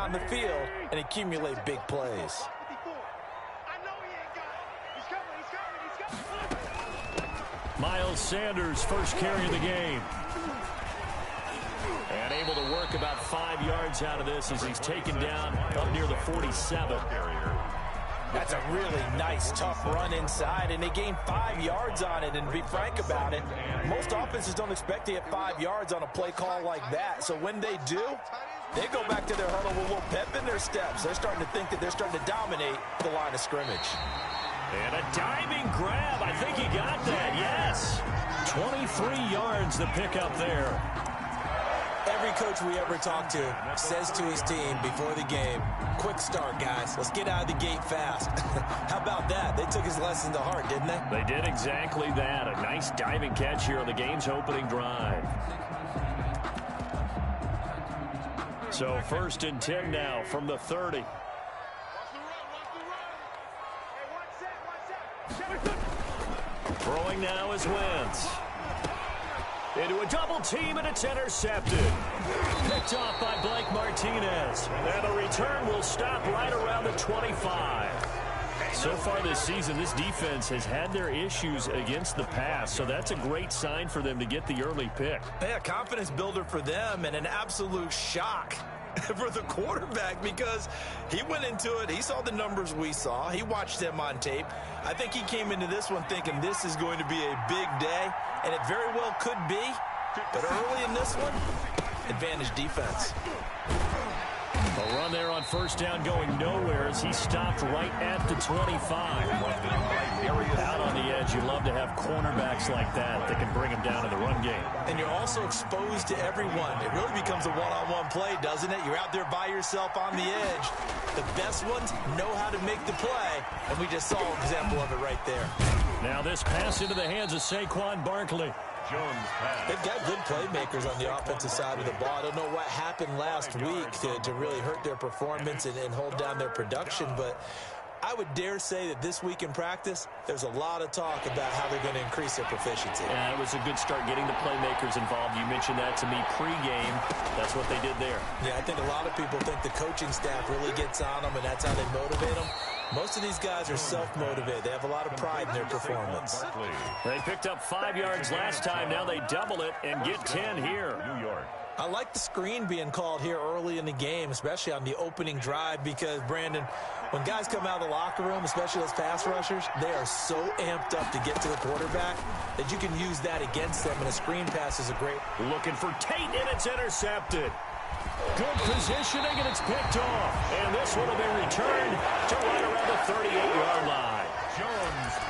down the field and accumulate big plays. Miles Sanders, first carry of the game. And able to work about 5 yards out of this as he's taken down up near the 47. That's a really nice, tough run inside, and they gained 5 yards on it. And to be frank about it, most offenses don't expect to get 5 yards on a play call like that. So when they do, they go back to their huddle with a little pep in their steps. They're starting to think that they're starting to dominate the line of scrimmage. And a diving grab. I think he got that, yes. 23 yards the pickup there. Every coach we ever talk to says to his team before the game, quick start, guys. Let's get out of the gate fast. How about that? They took his lesson to heart, didn't they? They did exactly that. A nice diving catch here on the game's opening drive. So 1st and 10 now from the 30. Throwing now is Wentz. Into a double team, and it's intercepted. Picked off by Blake Martinez. And the return will stop right around the 25. So far this season, this defense has had their issues against the pass, so that's a great sign for them to get the early pick. Yeah, confidence builder for them, and an absolute shock for the quarterback because he went into it. He saw the numbers we saw. He watched them on tape. I think he came into this one thinking this is going to be a big day, and it very well could be. But early in this one, advantage defense. A run there on 1st down going nowhere as he stopped right at the 25. Out on the edge, you love to have cornerbacks like that can bring him down in the run game. And you're also exposed to everyone. It really becomes a one-on-one play, doesn't it? You're out there by yourself on the edge. The best ones know how to make the play, and we just saw an example of it right there. Now this pass into the hands of Saquon Barkley. They've got good playmakers on the offensive side of the ball. I don't know what happened last week to really hurt their performance and hold down their production, but I would dare say that this week in practice, there's a lot of talk about how they're going to increase their proficiency. Yeah, it was a good start getting the playmakers involved. You mentioned that to me pregame. That's what they did there. Yeah, I think a lot of people think the coaching staff really gets on them, and that's how they motivate them. Most of these guys are self-motivated. They have a lot of pride in their performance. They picked up 5 yards last time. Now they double it and get 10 here. New York. I like the screen being called here early in the game, especially on the opening drive, because, Brandon, when guys come out of the locker room, especially those pass rushers, they are so amped up to get to the quarterback that you can use that against them, and a screen pass is a great... Looking for Tate, and it's intercepted. Good positioning, and it's picked off. And this one will be returned to right around the 38-yard line.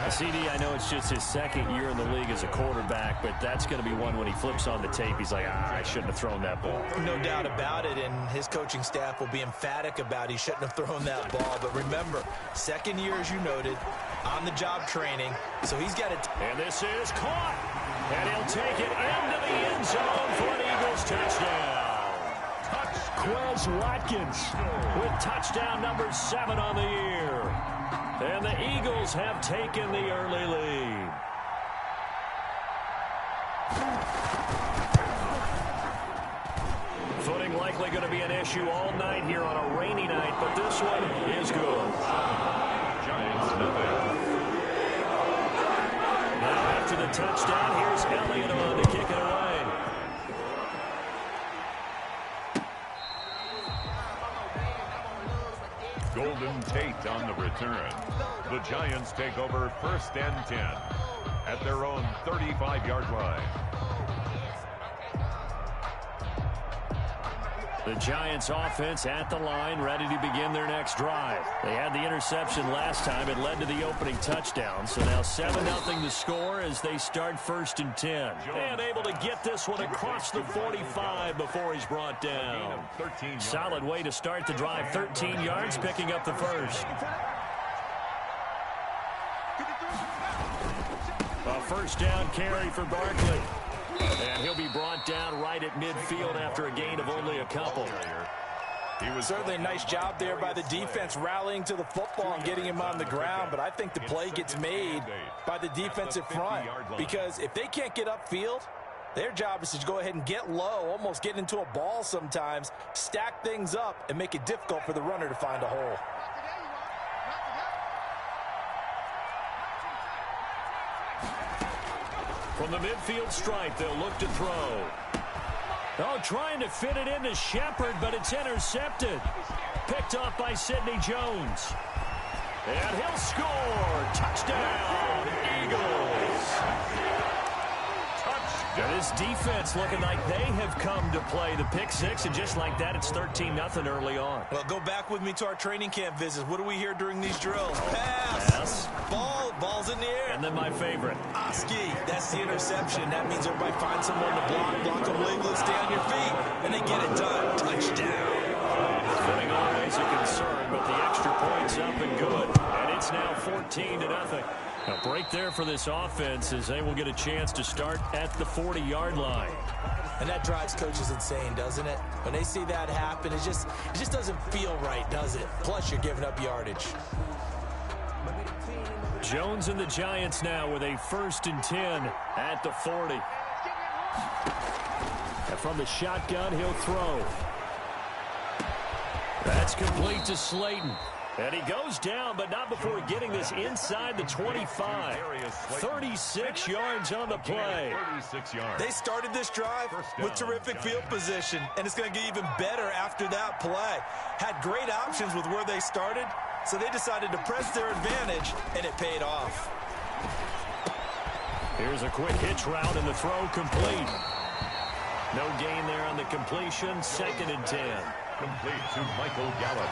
CD, I know it's just his 2nd year in the league as a quarterback, but that's going to be one when he flips on the tape, he's like, I shouldn't have thrown that ball. No doubt about it, and his coaching staff will be emphatic about he shouldn't have thrown that ball. But remember, 2nd year, as you noted, on-the-job training, so he's got it. And this is caught, and he'll take it into the end zone for an Eagles touchdown. Quez Watkins with touchdown number 7 on the year. And the Eagles have taken the early lead. Footing likely going to be an issue all night here on a rainy night, but this one is good. Giants nothing. Now after the touchdown, here's Elliott on to kick it away. Golden Tate on the return. The Giants take over 1st and 10 at their own 35-yard line. The Giants offense at the line, ready to begin their next drive. They had the interception last time. It led to the opening touchdown. So now 7-0 the score as they start 1st and 10. And able to get this one across the 45 before he's brought down. Solid way to start the drive. 13 yards, picking up the first. A 1st down carry for Barkley. And he'll be brought down right at midfield after a gain of only a couple. He was certainly a nice job there by the defense rallying to the football and getting him on the ground, but I think the play gets made by the defensive front because if they can't get upfield, Their job is to go ahead and get low, almost get into a ball sometimes, stack things up, and make it difficult for the runner to find a hole. From the midfield stripe, they'll look to throw. Oh, trying to fit it into Shepard, but it's intercepted. Picked off by Sidney Jones. And he'll score. Touchdown, Eagles. And this defense looking like they have come to play the pick six, and just like that, it's 13-0 early on. Well, go back with me to our training camp visits. What do we hear during these drills? Pass. Ball's in the air. And then my favorite. Oski, that's the interception. That means everybody finds someone to block them legal, stay on your feet, and they get it done. Touchdown. Fitting always a concern, but the extra point's up and good. And it's now 14-0. A break there for this offense as they will get a chance to start at the 40-yard line. And that drives coaches insane, doesn't it? When they see that happen, it just doesn't feel right, does it? Plus, you're giving up yardage. Jones and the Giants now with a 1st and 10 at the 40. And from the shotgun, he'll throw. That's complete to Slayton. And he goes down, but not before getting this inside the 25. 36 yards on the play. They started this drive with terrific field position, and it's going to get even better after that play. Had great options with where they started, so they decided to press their advantage, and it paid off. Here's a quick hitch route, and the throw complete. No gain there on the completion. 2nd and 10. Complete to Michael Gallup.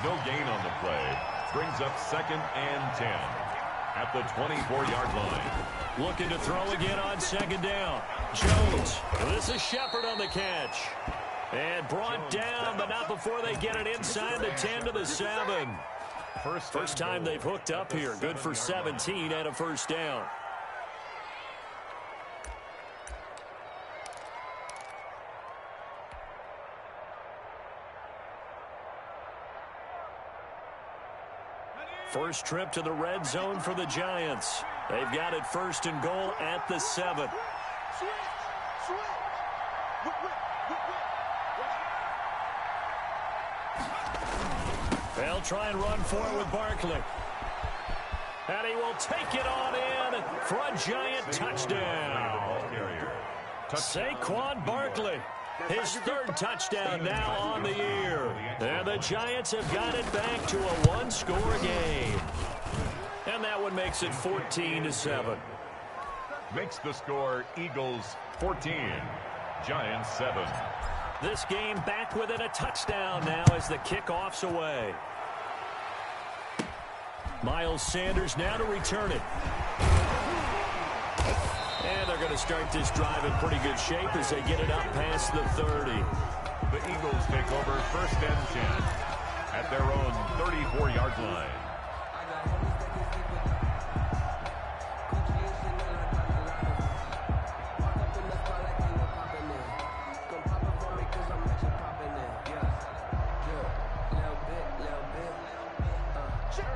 No gain on the play. Brings up 2nd and 10 at the 24-yard line. Looking to throw again on 2nd down. Jones. This is Shepard on the catch. And brought down, but not before they get it inside the 10 to the 7. First time they've hooked up here. Good for 17 and a 1st down. First trip to the red zone for the Giants. They've got it 1st and goal at the 7. They'll try and run for it with Barkley. And he will take it on in for a Giant touchdown. Saquon Barkley. His 3rd touchdown now on the year. And the Giants have got it back to a 1-score game. And that one makes it 14-7. Makes the score Eagles 14, Giants 7. This game back within a touchdown now as the kickoff's away. Miles Sanders now to return it. And they're going to start this drive in pretty good shape as they get it up past the 30. The Eagles take over 1st and 10 at their own 34-yard line.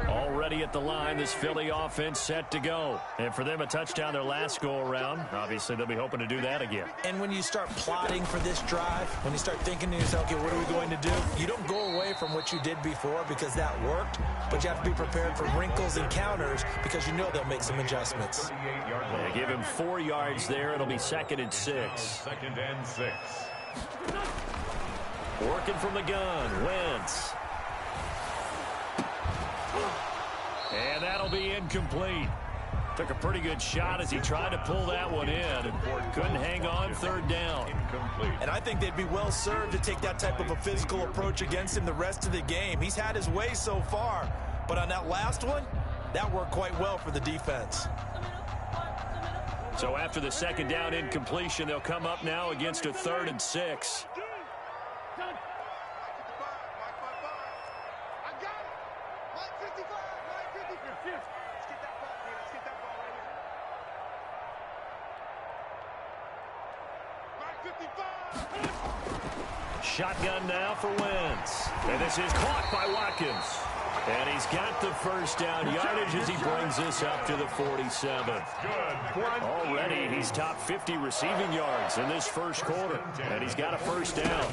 Already at the line, this Philly offense set to go. And for them, a touchdown their last go-around. Obviously, they'll be hoping to do that again. And when you start plotting for this drive, when you start thinking to yourself, okay, what are we going to do? You don't go away from what you did before because that worked, but you have to be prepared for wrinkles and counters because you know they'll make some adjustments. They give him 4 yards there. It'll be 2nd and 6. 2nd and 6. Working from the gun, Wentz. And that'll be incomplete. Took a pretty good shot as he tried to pull that one in. Couldn't hang on 3rd down. And I think they'd be well served to take that type of a physical approach against him the rest of the game. He's had his way so far, but on that last one, that worked quite well for the defense. So after the 2nd down incompletion, they'll come up now against a 3rd and 6. Shotgun now for Wentz. And this is caught by Watkins. And he's got the first down yardage as he brings this up to the 47. Already he's top 50 receiving yards in this first quarter. And he's got a first down.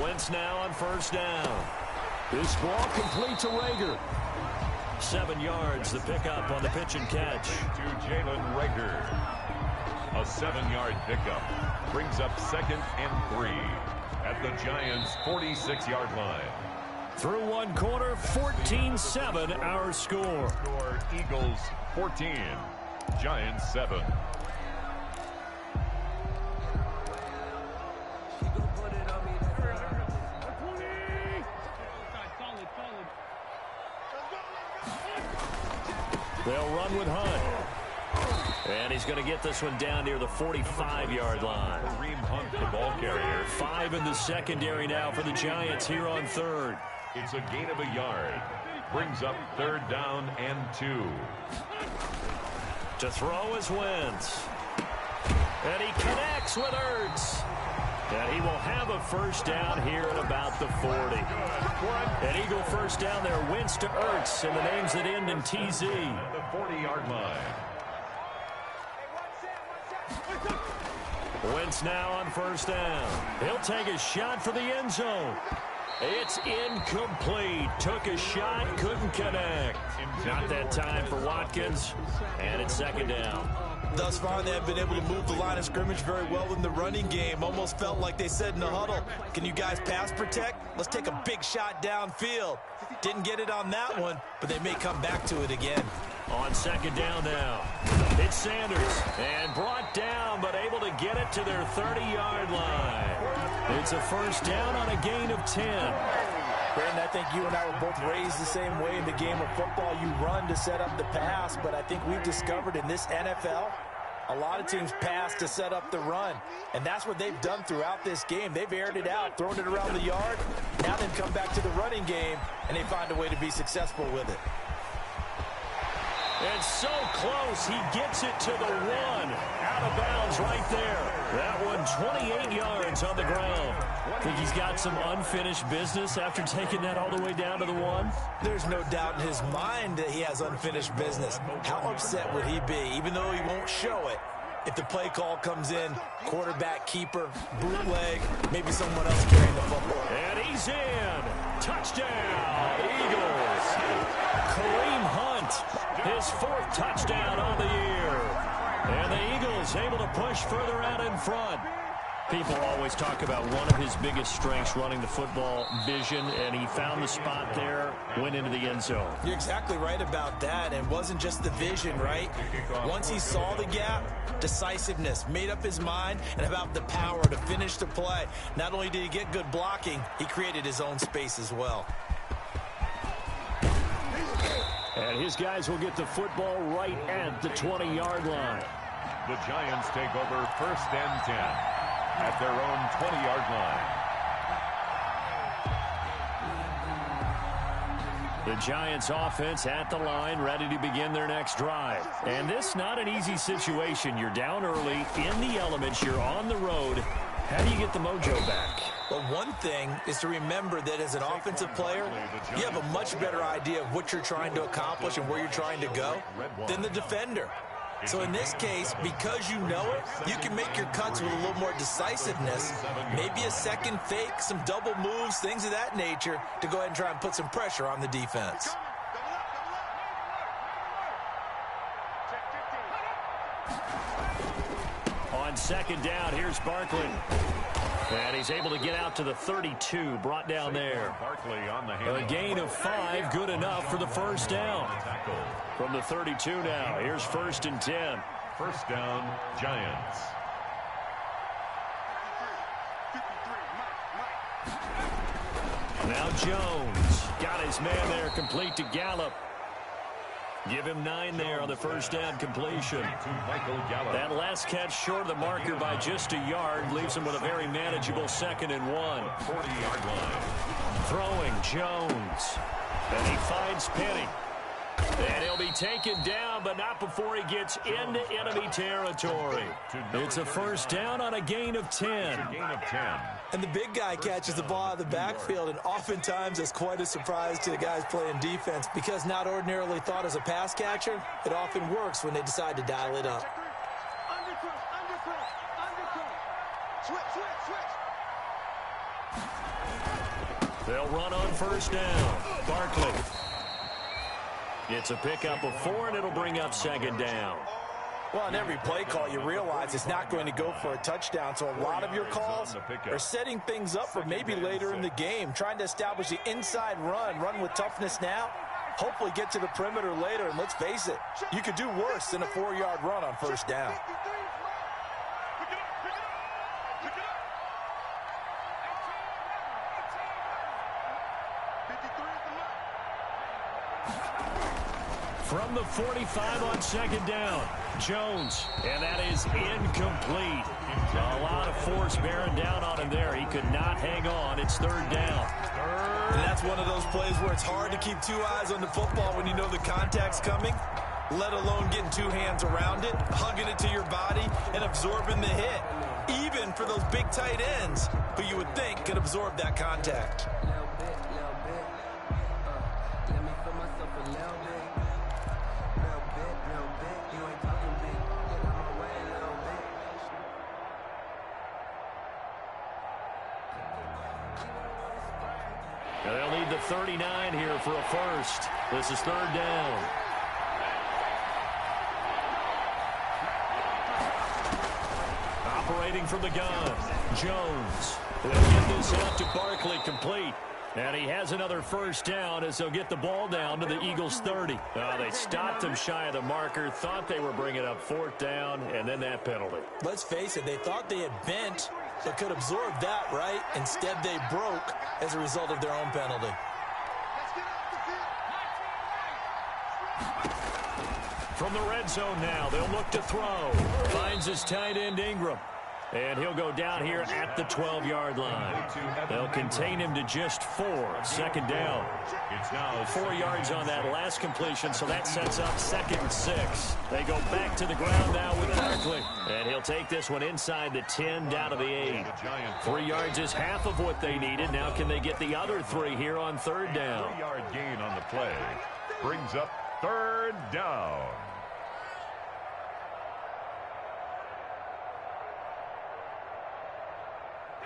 Wentz now on first down. This ball complete to Reagor. 7 yards, the pickup on the pitch and catch. To Jalen Reagor. A 7-yard pickup. Brings up 2nd and 3 at the Giants' 46-yard line. Through one quarter, 14-7 our score. Eagles 14, Giants 7. They'll run with Hunt. And he's going to get this one down near the 45-yard line. Kareem Hunt, the ball carrier. 5 in the secondary now for the Giants here on third. It's a gain of a yard. Brings up 3rd down and 2. To throw is Wentz. And he connects with Ertz. And he will have a first down here at about the 40. An Eagle first down there. Wentz to Ertz, and the names that end in TZ. The 40-yard line. Wentz now on first down. He'll take a shot for the end zone. It's incomplete. Took a shot, couldn't connect. Not that time for Watkins, and it's 2nd down. Thus far, they have been able to move the line of scrimmage very well in the running game. Almost felt like they said in the huddle, can you guys pass protect? Let's take a big shot downfield. Didn't get it on that one, but they may come back to it again. On 2nd down now. It's Sanders, and brought down, but able to get it to their 30-yard line. It's a first down on a gain of 10. Brandon, I think you and I were both raised the same way in the game of football. You run to set up the pass, but I think we've discovered in this NFL, a lot of teams pass to set up the run, and that's what they've done throughout this game. They've aired it out, thrown it around the yard. Now they've come back to the running game, and they find a way to be successful with it. And so close, he gets it to the 1. Out of bounds right there. That one 28 yards on the ground. Think he's got some unfinished business after taking that all the way down to the 1? There's no doubt in his mind that he has unfinished business. How upset would he be, even though he won't show it, if the play call comes in, quarterback, keeper, bootleg, maybe someone else carrying the football. And he's in. Touchdown, Eagles. Kareem Hunt, his 4th touchdown on the year. And the Eagles able to push further out in front. People always talk about one of his biggest strengths, running the football, vision, and he found the spot there, went into the end zone. You're exactly right about that, and it wasn't just the vision, right? Once he saw the gap, decisiveness, made up his mind, and about the power to finish the play. Not only did he get good blocking, he created his own space as well. And his guys will get the football right at the 20-yard line. The Giants take over 1st and 10 at their own 20-yard line. The Giants offense at the line, ready to begin their next drive. And this not an easy situation. You're down early, in the elements, you're on the road. How do you get the mojo back? Well, one thing is to remember that as an offensive player, you have a much better idea of what you're trying to accomplish and where you're trying to go than the defender. So in this case, because you know it, you can make your cuts with a little more decisiveness, maybe a second fake, some double moves, things of that nature, to go ahead and try and put some pressure on the defense. On 2nd down, here's Barkley. And he's able to get out to the 32, brought down there. A gain of 5, good enough for the first down. From the 32 now, here's 1st and 10. First down, Giants. Now Jones got his man there, complete to Gallup. Give him 9 there on the first down completion. That last catch short of the marker by just a yard leaves him with a very manageable 2nd and 1. 40-yard line. Throwing Jones. And he finds Penny. And he'll be taken down, but not before he gets into enemy territory. It's a first down on a gain of 10. And the big guy catches the ball out of the backfield, and oftentimes it's quite a surprise to the guys playing defense because not ordinarily thought as a pass catcher, it often works when they decide to dial it up. They'll run on first down. Barkley. It's a pickup of 4, and it'll bring up second down. Well, on every play call, you realize it's not going to go for a touchdown, so a lot of your calls are setting things up for maybe later in the game, trying to establish the inside run with toughness now, hopefully get to the perimeter later, and let's face it, you could do worse than a 4-yard run on first down. From the 45 on second down, Jones, and that is incomplete. A lot of force bearing down on him there. He could not hang on. It's third down. And that's one of those plays where it's hard to keep 2 eyes on the football when you know the contact's coming, let alone getting 2 hands around it, hugging it to your body, and absorbing the hit, even for those big tight ends who you would think could absorb that contact. They'll need the 39 here for a first. This is third down. Operating from the gun, Jones. They'll get this out to Barkley, complete. And he has another first down as they'll get the ball down to the Eagles' 30. They stopped him shy of the marker, thought they were bringing up fourth down, and then that penalty. Let's face it, they thought they had bent but could absorb that, right? Instead, they broke as a result of their own penalty. From the red zone now, they'll look to throw. Finds his tight end, Ingram. And he'll go down here at the 12-yard line. They'll contain him to just 4. Second down. 4 yards on that last completion, so that sets up 2nd and 6. They go back to the ground now with Barkley. And he'll take this one inside the 10 down to the 8. 3 yards is half of what they needed. Now can they get the other 3 here on third down? 3-yard gain on the play. Brings up third down.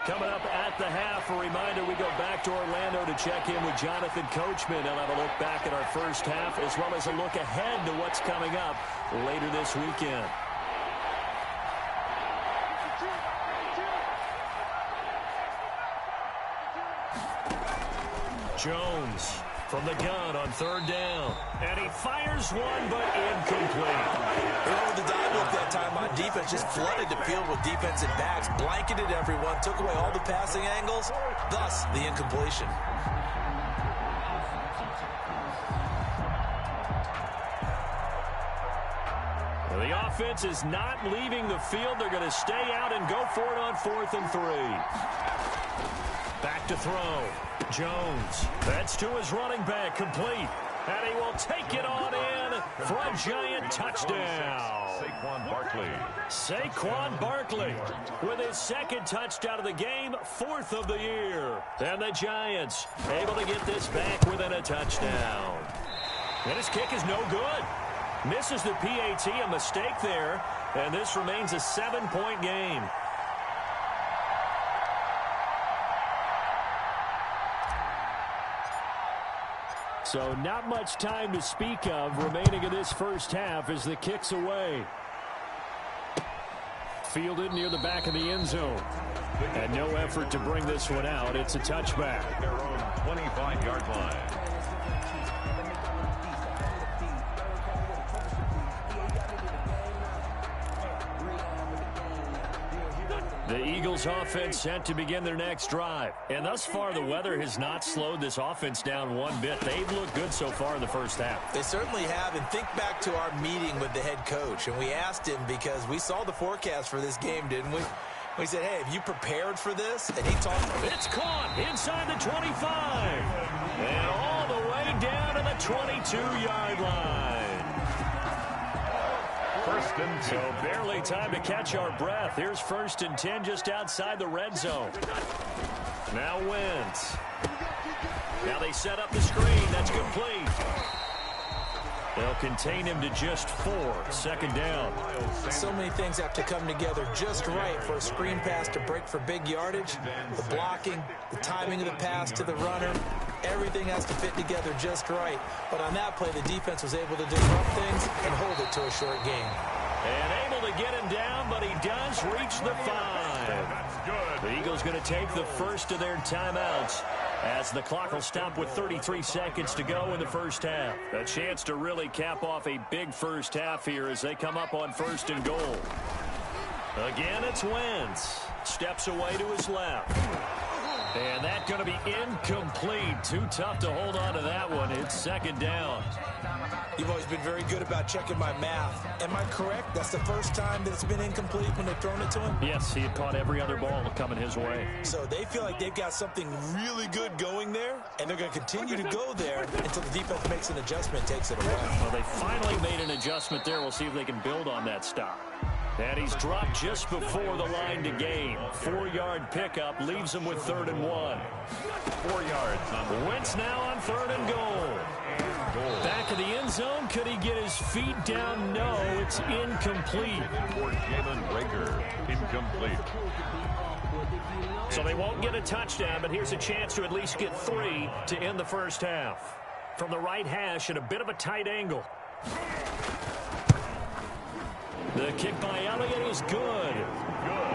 Coming up at the half, a reminder, we go back to Orlando to check in with Jonathan Coachman. He'll have a look back at our first half as well as a look ahead to what's coming up later this weekend. Jones from the gun on third down. And he fires one, but incomplete. They went with the dive look that time on defense, just flooded the field with defensive backs, blanketed everyone, took away all the passing angles, thus the incompletion. Well, the offense is not leaving the field. They're going to stay out and go for it on 4th and 3. Back to throw. Jones. That's to his running back, complete. And he will take it on in for a Giant touchdown. Saquon Barkley. Saquon Barkley with his 2nd touchdown of the game, 4th of the year. And the Giants able to get this back within a touchdown. And his kick is no good. Misses the PAT, a mistake there. And this remains a 7-point game. So not much time to speak of remaining in this first half as the kick's away. Fielded near the back of the end zone. And no effort to bring this one out. It's a touchback. Their own 25-yard line. The Eagles offense set to begin their next drive. And thus far, the weather has not slowed this offense down one bit. They've looked good so far in the first half. They certainly have. And think back to our meeting with the head coach. And we asked him because we saw the forecast for this game, didn't we? We said, hey, have you prepared for this? And he talked. It's caught inside the 25. And all the way down to to the 22-yard line. First and 10. So barely time to catch our breath. Here's 1st and 10 just outside the red zone. Now Wentz. Now they set up the screen. That's complete. They'll contain him to just 4. 2nd down. So many things have to come together just right for a screen pass to break for big yardage. The blocking, the timing of the pass to the runner, everything has to fit together just right. But on that play, the defense was able to disrupt things and hold it to a short game. And able to get him down, but he does reach the 5. The Eagles going to take the first of their timeouts as the clock will stop with 33 seconds to go in the first half. A chance to really cap off a big first half here as they come up on 1st and goal. Again, it's Wentz. Steps away to his left. And that's going to be incomplete. Too tough to hold on to that one. It's 2nd down. You've always been very good about checking my math. Am I correct? That's the first time that it's been incomplete when they've thrown it to him? Yes, he had caught every other ball coming his way. So they feel like they've got something really good going there, and they're going to continue to go there until the defense makes an adjustment, takes it away. Well, they finally made an adjustment there. We'll see if they can build on that stop. And he's dropped just before the line to gain. 4-yard pickup leaves him with 3rd and 1. 4 yards on Wentz now on 3rd and goal. Back of the end zone. Could he get his feet down? No, it's incomplete. for Jalen Reagor. Incomplete. So they won't get a touchdown, but here's a chance to at least get 3 to end the first half. From the right hash at a bit of a tight angle. The kick by Elliott is good.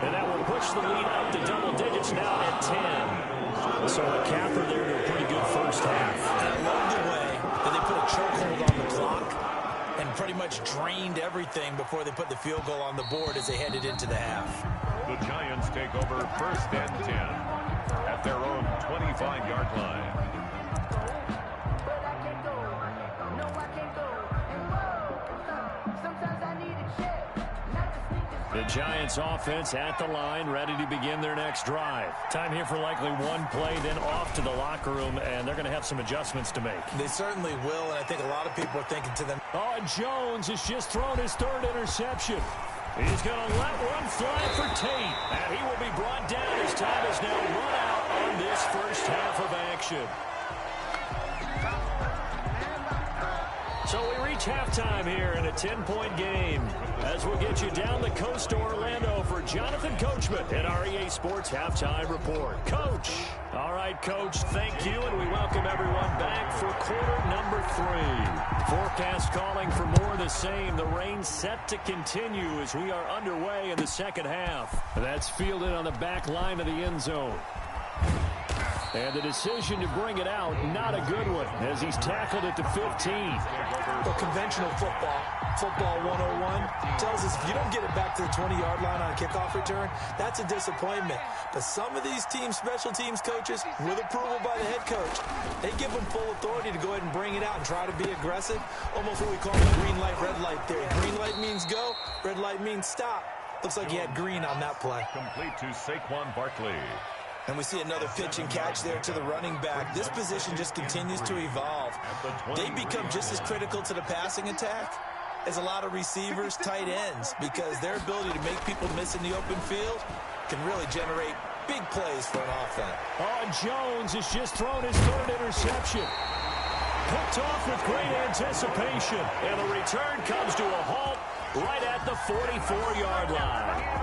And that will push the lead up to double digits now at 10. So McCaffrey there to a pretty good first half. I love the way that they put a chokehold on the clock and pretty much drained everything before they put the field goal on the board as they headed into the half. The Giants take over 1st and 10 at their own 25-yard line. The Giants offense at the line, ready to begin their next drive. Time here for likely one play, then off to the locker room, and they're going to have some adjustments to make. They certainly will, and I think a lot of people are thinking to them. Oh, Jones has just thrown his 3rd interception. He's going to let one fly for Tate, and he will be brought down as time is now run out on this first half of action. So we reach halftime here in a 10-point game as we'll get you down the coast to Orlando for Jonathan Coachman at our EA Sports Halftime Report. Coach. All right, Coach, thank you, and we welcome everyone back for quarter number 3. Forecast calling for more of the same. The rain set to continue as we are underway in the second half. That's fielded on the back line of the end zone. And the decision to bring it out, not a good one, as he's tackled it to 15. Well, conventional football 101, tells us if you don't get it back to the 20-yard line on a kickoff return, that's a disappointment. But some of these special teams coaches, with approval by the head coach, they give them full authority to go ahead and bring it out and try to be aggressive. Almost what we call the green light, red light theory. Green light means go, red light means stop. Looks like he had green on that play. Complete to Saquon Barkley. And we see another pitch and catch there to the running back. This position just continues to evolve. They become just as critical to the passing attack as a lot of receivers, tight ends, because their ability to make people miss in the open field can really generate big plays for an offense. Oh, Jones has just thrown his 3rd interception. Picked off with great anticipation. And the return comes to a halt right at the 44-yard line.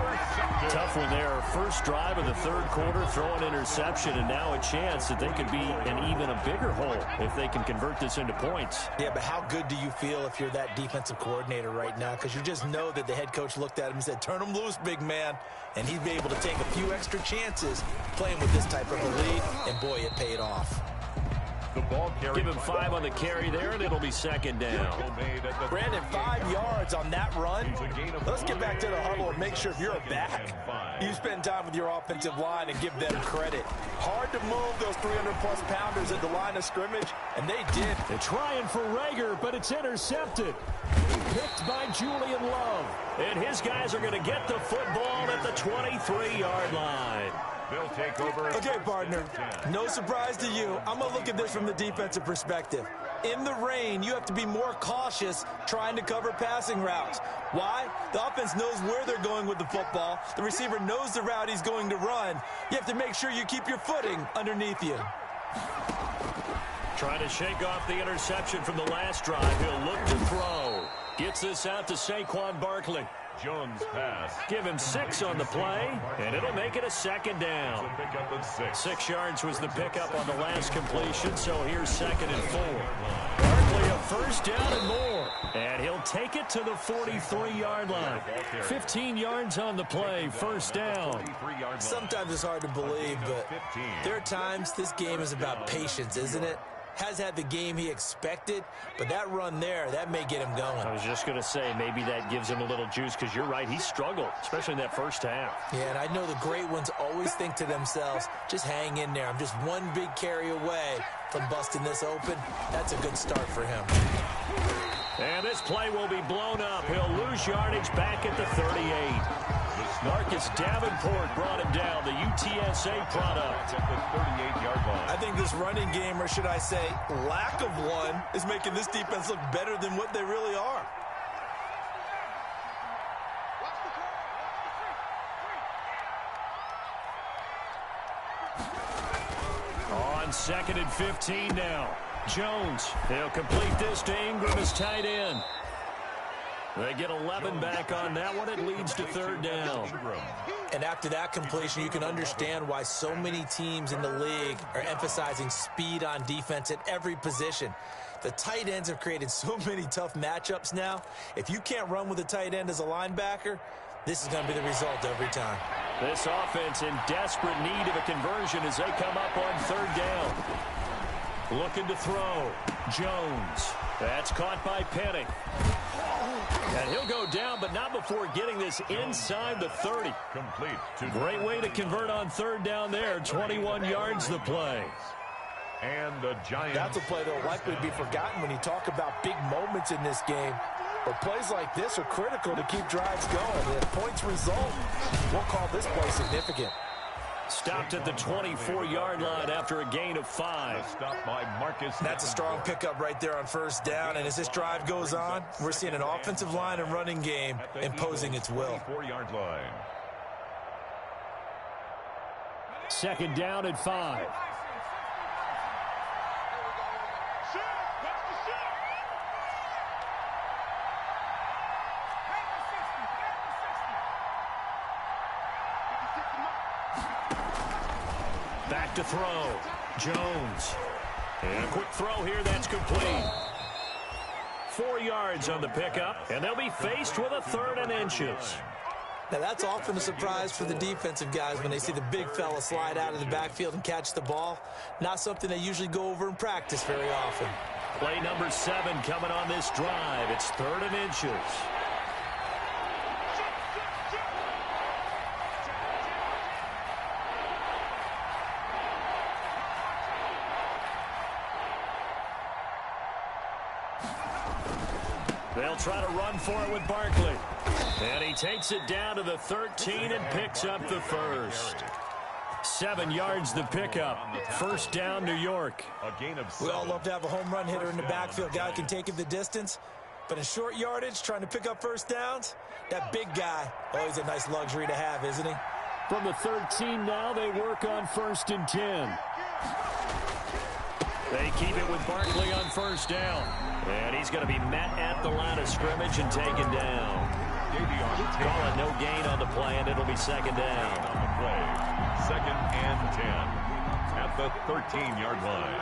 Tough one there. First drive of the 3rd quarter, throw an interception, and now a chance that they could be in even a bigger hole if they can convert this into points. Yeah, but how good do you feel if you're that defensive coordinator right now? Because you just know that the head coach looked at him and said, turn him loose, big man. And he'd be able to take a few extra chances playing with this type of a lead, and boy, it paid off. The ball carry. Give him 5 on the carry there, and it'll be 2nd down. Brandon, 5 yards on that run. Let's get back to the huddle and make sure if you're a back, you spend time with your offensive line and give them credit. Hard to move those 300-plus pounders at the line of scrimmage, and they did. They're trying for Reagor, but it's intercepted. Picked by Julian Love. And his guys are going to get the football at the 23-yard line. They'll take over. Okay, partner, no surprise to you. I'm going to look at this from the defensive perspective. In the rain, you have to be more cautious trying to cover passing routes. Why? The offense knows where they're going with the football. The receiver knows the route he's going to run. You have to make sure you keep your footing underneath you. Trying to shake off the interception from the last drive. He'll look to throw. Gets this out to Saquon Barkley. Jones pass. Give him 6 on the play, and it'll make it a second down. A pickup of 6. 6 yards was the pickup on the last completion, so here's 2nd and 4. Barkley a first down and more, and he'll take it to the 43-yard line. 15 yards on the play, first down. Sometimes it's hard to believe, but there are times this game is about patience, isn't it? Has had the game he expected, but that run there, that may get him going. I was just going to say, maybe that gives him a little juice, because you're right, he struggled, especially in that first half. Yeah, and I know the great ones always think to themselves, just hang in there. I'm just one big carry away from busting this open. That's a good start for him. And this play will be blown up. He'll lose yardage back at the 38. Marcus Davenport brought him down, the UTSA product. At the 38-yard line. I think this running game, or should I say lack of one, is making this defense look better than what they really are. On 2nd and 15 now. Jones, they'll complete this to Ingram as tight end. They get 11 back on that one. It leads to 3rd down. And after that completion, you can understand why so many teams in the league are emphasizing speed on defense at every position. The tight ends have created so many tough matchups now. If you can't run with a tight end as a linebacker, this is going to be the result every time. This offense in desperate need of a conversion as they come up on 3rd down. Looking to throw. Jones. That's caught by Penning. And he'll go down, but not before getting this inside the 30. Complete. Great way to convert on 3rd down there. 21 yards the play. And the Giants. That's a play that will likely be forgotten when you talk about big moments in this game. But plays like this are critical to keep drives going. And if points result, we'll call this play significant. Stopped at the 24-yard line after a gain of 5. Stop by Marcus. That's a strong pickup right there on 1st down. And as this drive goes on, we're seeing an offensive line and running game imposing its will. 4-yard line. 2nd down and 5. Back to throw. Jones. And a quick throw here. That's complete. 4 yards on the pickup, and they'll be faced with a 3rd and inches. Now, that's often a surprise for the defensive guys when they see the big fella slide out of the backfield and catch the ball. Not something they usually go over in practice very often. Play number 7 coming on this drive. It's 3rd and inches. They'll try to run for it with Barkley. And he takes it down to the 13 and picks up the 1st. 7 yards the pickup. 1st down, New York. A gain of 7. We all love to have a home run hitter in the backfield. Guy can take it the distance. But in short yardage, trying to pick up 1st downs, that big guy, always a nice luxury to have, isn't he? From the 13 now, they work on 1st and 10. They keep it with Barkley on 1st down. And he's going to be met at the line of scrimmage and taken down. Call it no gain on the play, and it'll be 2nd down. On the play. 2nd and 10 at the 13-yard line.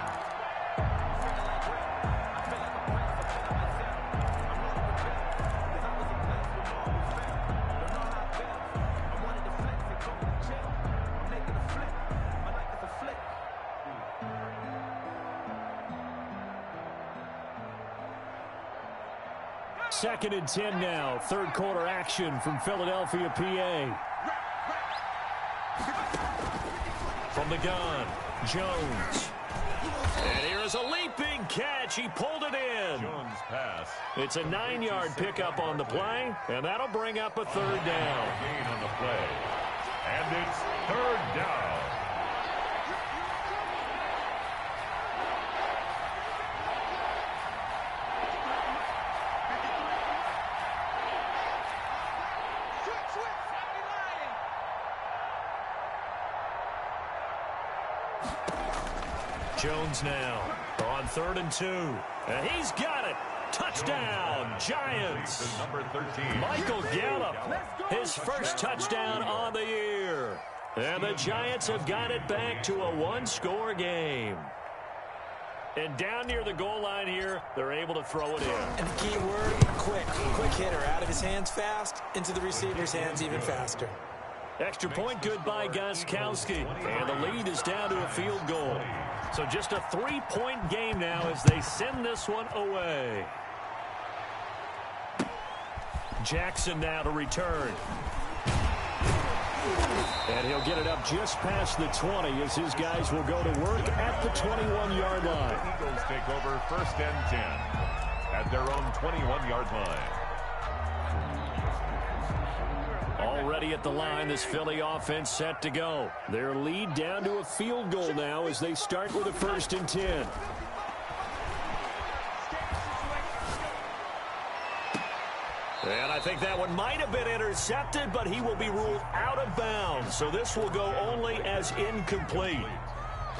Second and 10 now. 3rd quarter action from Philadelphia, PA. From the gun, Jones. And here's a leaping catch. He pulled it in. Jones pass. It's a 9-yard pickup on the play, and that'll bring up a 3rd down. Gain on the play. And it's 3rd down. Jones now on 3rd and 2. And he's got it. Touchdown, Giants. Number 13. Michael Gallup, his first touchdown on the year. And the Giants have got it back to a one-score game. And down near the goal line here, they're able to throw it in. And the key word, quick. Quick hitter. Out of his hands fast, into the receiver's hands even faster. Extra point good by Gostkowski. And the lead is down to a field goal. So just a 3-point game now as they send this one away. Jackson now to return. And he'll get it up just past the 20 as his guys will go to work at the 21-yard line. Eagles take over 1st and 10 at their own 21-yard line. Already at the line, this Philly offense set to go. Their lead down to a field goal now as they start with a 1st and 10. And I think that one might have been intercepted, but he will be ruled out of bounds. So this will go only as incomplete.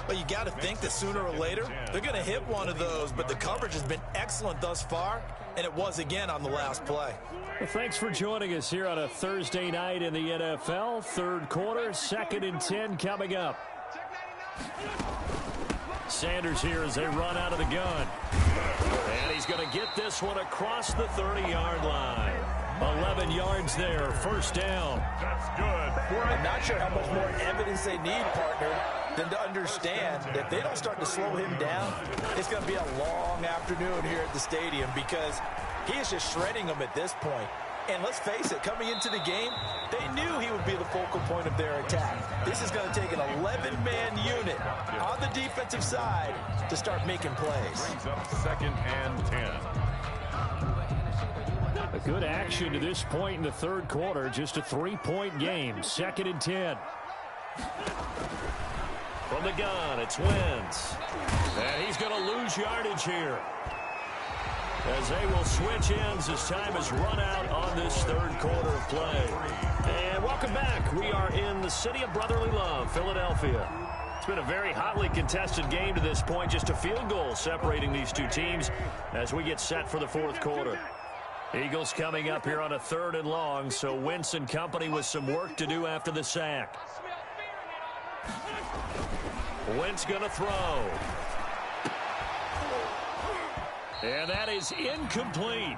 Well, you got to think that sooner or later, they're going to hit one of those, but the coverage has been excellent thus far, and it was again on the last play. Well, thanks for joining us here on a Thursday night in the NFL. 3rd quarter, 2nd and 10 coming up. Sanders here as they run out of the gun. And he's going to get this one across the 30-yard line. 11 yards there, 1st down. That's good. I'm not sure how much more evidence they need, partner, than to understand that if they don't start to slow him down, it's going to be a long afternoon here at the stadium because he is just shredding them at this point. And let's face it, coming into the game, they knew he would be the focal point of their attack. This is going to take an 11-man unit on the defensive side to start making plays. Brings up 2nd and 10. A good action to this point in the 3rd quarter. Just a 3-point game. 2nd and 10. From the gun, it's Wentz. And he's going to lose yardage here, as they will switch ends as time has run out on this 3rd quarter of play. And welcome back. We are in the city of brotherly love, Philadelphia. It's been a very hotly contested game to this point. Just a field goal separating these two teams as we get set for the 4th quarter. Eagles coming up here on a 3rd and long, so Wentz and company with some work to do after the sack. Wentz going to throw. And that is incomplete.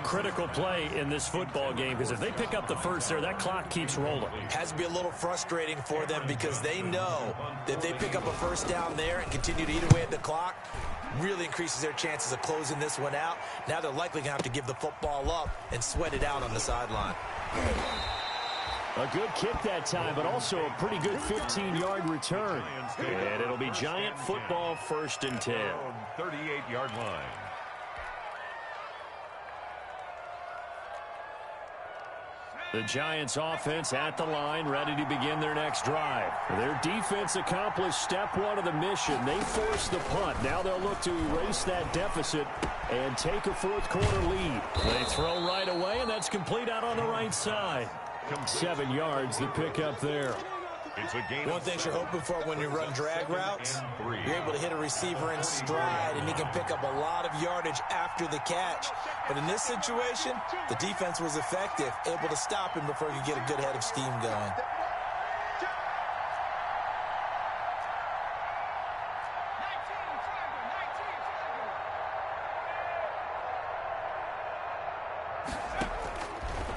Critical play in this football game because if they pick up the first there, that clock keeps rolling. Has to be a little frustrating for them because they know that if they pick up a 1st down there and continue to eat away at the clock, really increases their chances of closing this one out. Now they're likely going to have to give the football up and sweat it out on the sideline. A good kick that time, but also a pretty good 15-yard return. And it'll be Giant football 1st and 10. 38-yard line. The Giants offense at the line, ready to begin their next drive. Their defense accomplished step 1 of the mission. They forced the punt. Now they'll look to erase that deficit and take a 4th quarter lead. They throw right away, and that's complete out on the right side. 7 yards, the pickup there. It's a game. One thing you're hoping for when you run drag routes, you're able to hit a receiver in stride, and he can pick up a lot of yardage after the catch. But in this situation, the defense was effective, able to stop him before he could get a good head of steam going.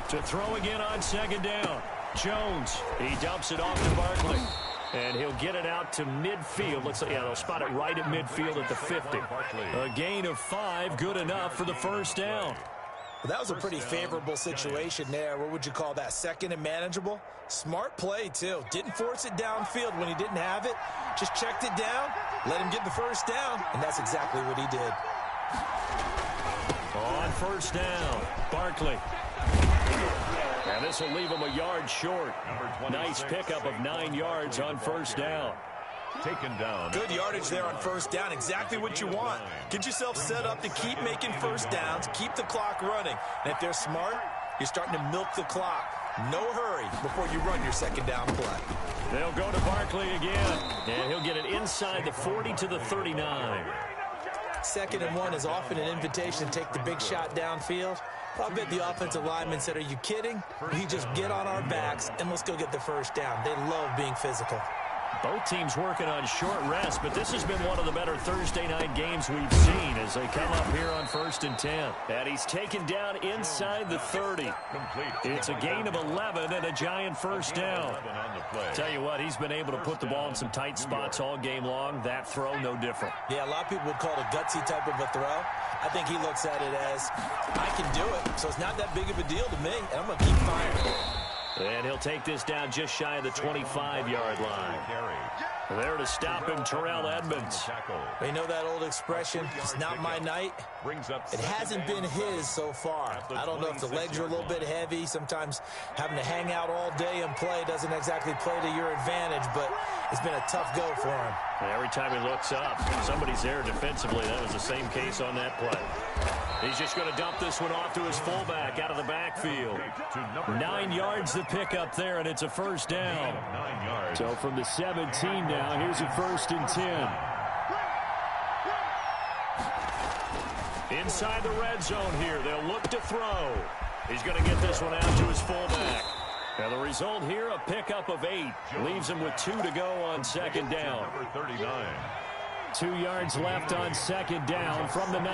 To throw again on 2nd down. Jones, he dumps it off to Barkley. And he'll get it out to midfield. Looks like, yeah, they'll spot it right at midfield at the 50. A gain of 5, good enough for the 1st down. Well, that was a pretty favorable situation there. What would you call that? 2nd and manageable? Smart play, too. Didn't force it downfield when he didn't have it. Just checked it down, let him get the 1st down, and that's exactly what he did. On 1st down, Barkley. And this will leave him a yard short. Nice pickup of 9 yards on 1st down. Taken down. Good yardage there on 1st down. Exactly what you want. Get yourself set up to keep making 1st downs, keep the clock running. And if they're smart, you're starting to milk the clock. No hurry before you run your second down play. They'll go to Barkley again, and he'll get it inside the 40 to the 39. 2nd and 1 is often an invitation to take the big shot downfield. I bet the offensive linemen said, are you kidding? We just get on our backs and let's go get the first down. They love being physical. Both teams working on short rest, but this has been one of the better Thursday night games we've seen as they come up here on 1st and 10. And he's taken down inside the 30. It's a gain of 11 and a giant first down. Tell you what, he's been able to put the ball in some tight spots all game long. That throw, no different. Yeah, a lot of people would call it a gutsy type of a throw. I think he looks at it as, I can do it, so it's not that big of a deal to me, and I'm going to keep firing. And he'll take this down just shy of the 25-yard line. There to stop him, Terrell Edmunds. You know that old expression, it's not my night? It hasn't been his so far. I don't know if the legs are a little bit heavy. Sometimes having to hang out all day and play doesn't exactly play to your advantage, but it's been a tough go for him. And every time he looks up, somebody's there defensively. That was the same case on that play. He's just going to dump this one off to his fullback out of the backfield. 9 yards to pick up there, and it's a first down. So from the 17 now, here's a 1st and 10. Inside the red zone here, they'll look to throw. He's going to get this one out to his fullback. And the result here, a pickup of 8. Leaves him with 2 to go on 2nd down. 2 yards left on 2nd down from the 9.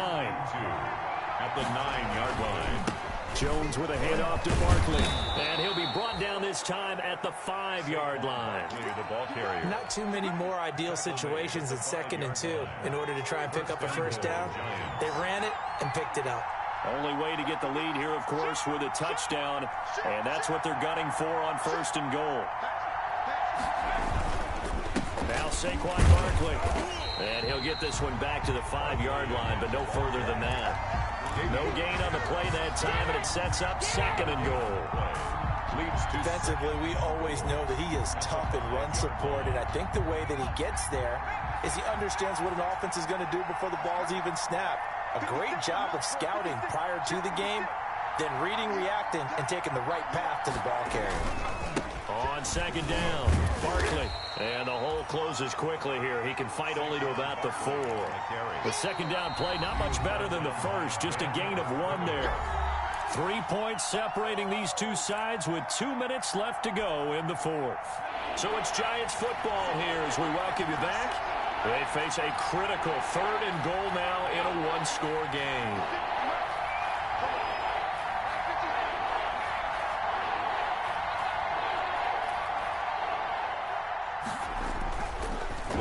At the 9-yard line. Jones with a handoff to Barkley. And he'll be brought down this time at the 5-yard line. The ball carrier. Not too many more ideal situations in 2nd and 2 in order to try and pick up a first down. They ran it and picked it up. Only way to get the lead here, of course, with a touchdown. And that's what they're gunning for on 1st and goal. Now Saquon Barkley. And he'll get this one back to the 5-yard line, but no further than that. No gain on the play that time, and it sets up 2nd and goal. Defensively, we always know that he is tough in run support, and I think the way that he gets there is he understands what an offense is going to do before the ball's even snapped. A great job of scouting prior to the game, then reading, reacting, and taking the right path to the ball carrier. On 2nd down, Barkley. And the hole closes quickly here. He can fight only to about the 4. The 2nd down play, not much better than the first. Just a gain of 1 there. 3 points separating these two sides with 2 minutes left to go in the 4th. So it's Giants football here as we welcome you back. They face a critical 3rd and goal now in a 1-score game.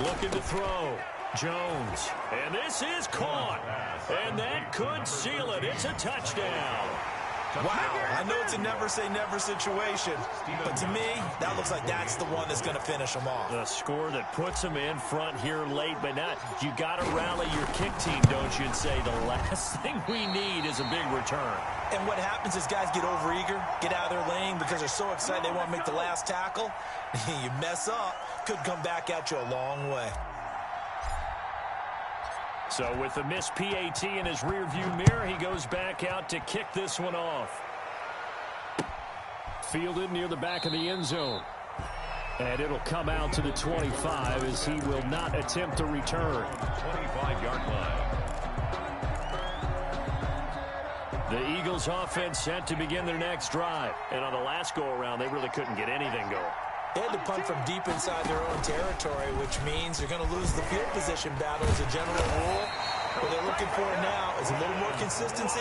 Looking to throw. Jones. And this is caught. And that could seal it. It's a touchdown. Wow. I know it's a never-say-never situation, but to me, that looks like that's the one that's going to finish them off. The score that puts them in front here late, but not. You got to rally your kick team, don't you, and say the last thing we need is a big return. And what happens is guys get overeager, get out of their lane because they're so excited they want to make the last tackle. You mess up, could come back at you a long way. So with the missed PAT in his rearview mirror, he goes back out to kick this one off. Fielded near the back of the end zone. And it'll come out to the 25 as he will not attempt to return. 25-yard line. The Eagles offense set to begin their next drive. And on the last go-around, they really couldn't get anything going. They had to punt from deep inside their own territory, which means they're going to lose the field position battle as a general rule. What they're looking for now is a little more consistency,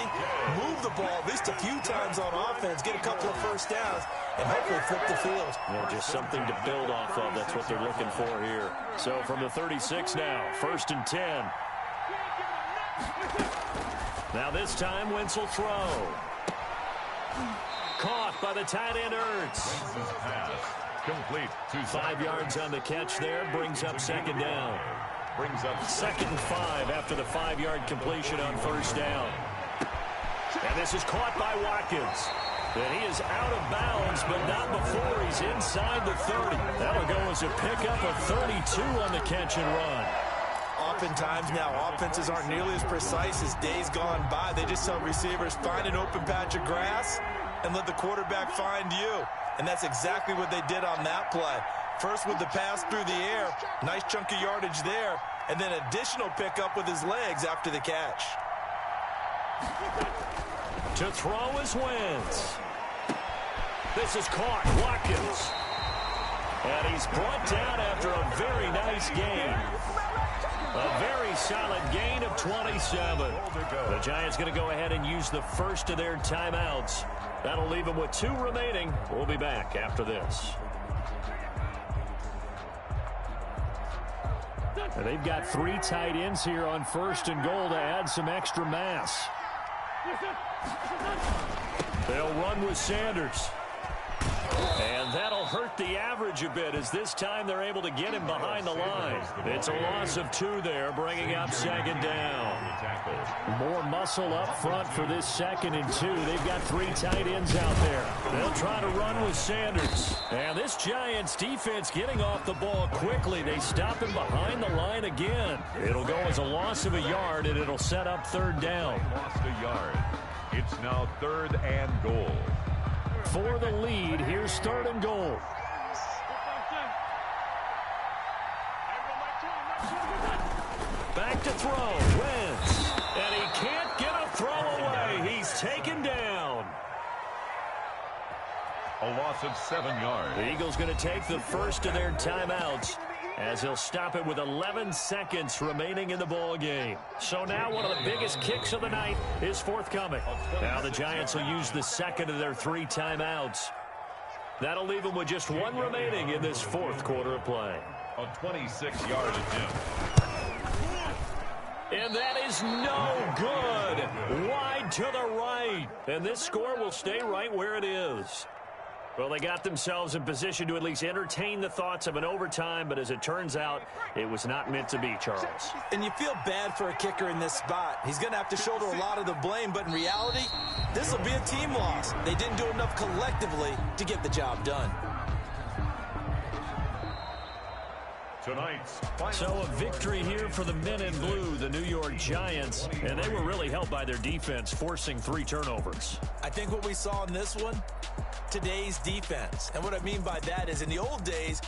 move the ball at least a few times on offense, get a couple of first downs, and hopefully flip the field. Yeah, just something to build off of. That's what they're looking for here. So from the 36 now, 1st and 10. Now this time, Wentz will throw. Caught by the tight end, Ertz. Complete. 5 yards on the catch there. Brings up 2nd down. Brings up 2nd and 5 after the 5-yard completion on 1st down. And this is caught by Watkins. And he is out of bounds, but not before he's inside the 30. That'll go as a pickup of 32 on the catch and run. Oftentimes now, offenses aren't nearly as precise as days gone by. They just tell receivers, find an open patch of grass and let the quarterback find you. And that's exactly what they did on that play. First with the pass through the air, nice chunk of yardage there, and then additional pickup with his legs after the catch. To throw is Wentz. This is caught. Watkins. And he's brought down after a very nice gain. A very solid gain of 27. The Giants going to go ahead and use the first of their timeouts. That'll leave them with 2 remaining. We'll be back after this. And they've got 3 tight ends here on 1st and goal to add some extra mass. They'll run with Sanders. And that'll hurt the average a bit as this time they're able to get him behind the line. It's a loss of 2 there, bringing up 2nd down. More muscle up front for this 2nd and 2. They've got 3 tight ends out there. They'll try to run with Sanders. And this Giants defense getting off the ball quickly. They stop him behind the line again. It'll go as a loss of a yard, and it'll set up 3rd down. They lost a yard. It's now 3rd and goal. For the lead, here's 3rd and goal. Back to throw. Wentz. And he can't get a throw away. He's taken down. A loss of 7 yards. The Eagles going to take the first of their timeouts as he'll stop it with 11 seconds remaining in the ball game. So now one of the biggest kicks of the night is forthcoming. Now the Giants will use the 2nd of their 3 timeouts. That'll leave them with just 1 remaining in this 4th quarter of play. A 26-yard attempt. And that is no good. Wide to the right. And this score will stay right where it is. Well, they got themselves in position to at least entertain the thoughts of an overtime, but as it turns out, it was not meant to be, Charles. And you feel bad for a kicker in this spot. He's going to have to shoulder a lot of the blame, but in reality, this will be a team loss. They didn't do enough collectively to get the job done. So a victory here for the men in blue, the New York Giants, and they were really helped by their defense, forcing 3 turnovers. I think what we saw in this one, today's defense. And what I mean by that is in the old days,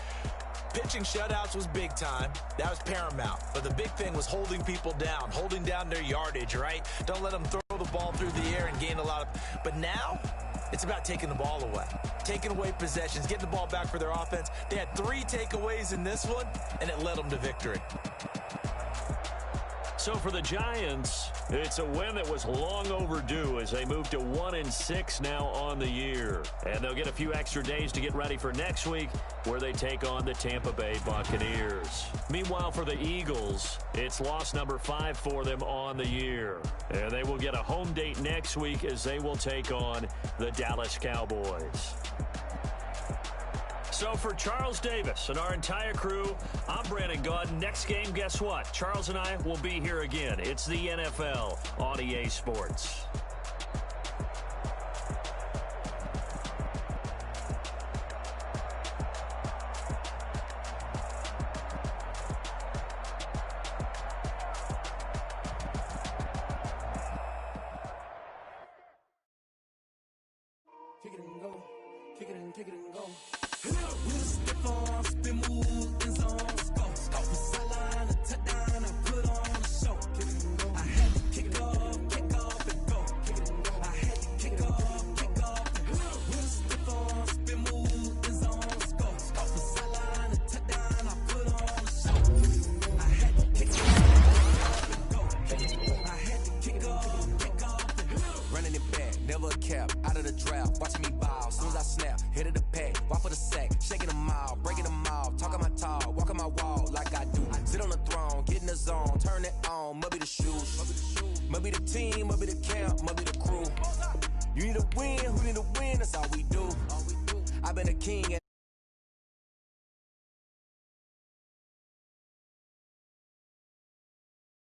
pitching shutouts was big time. That was paramount. But the big thing was holding people down, holding down their yardage, right? Don't let them throw the ball through the air and gain a lot of... But now, it's about taking the ball away, taking away possessions, getting the ball back for their offense. They had 3 takeaways in this one, and it led them to victory. So for the Giants, it's a win that was long overdue as they move to 1-6 now on the year. And they'll get a few extra days to get ready for next week where they take on the Tampa Bay Buccaneers. Meanwhile, for the Eagles, it's loss number 5 for them on the year. And they will get a home date next week as they will take on the Dallas Cowboys. So for Charles Davis and our entire crew, I'm Brandon Gaudin. Next game, guess what? Charles and I will be here again. It's the NFL on EA Sports. Kick it and go. Kick it and go. Watching me ball, soon as I snap, hit of the pack, walk for the sack, shaking them all, breaking them all, talking my talk, walking my wall like I do. Sit on the throne, get in the zone, turn it on, must be the shoes, must be the team, must be the camp, must be the crew. You need a win, who need a win, that's all we do. I've been a king.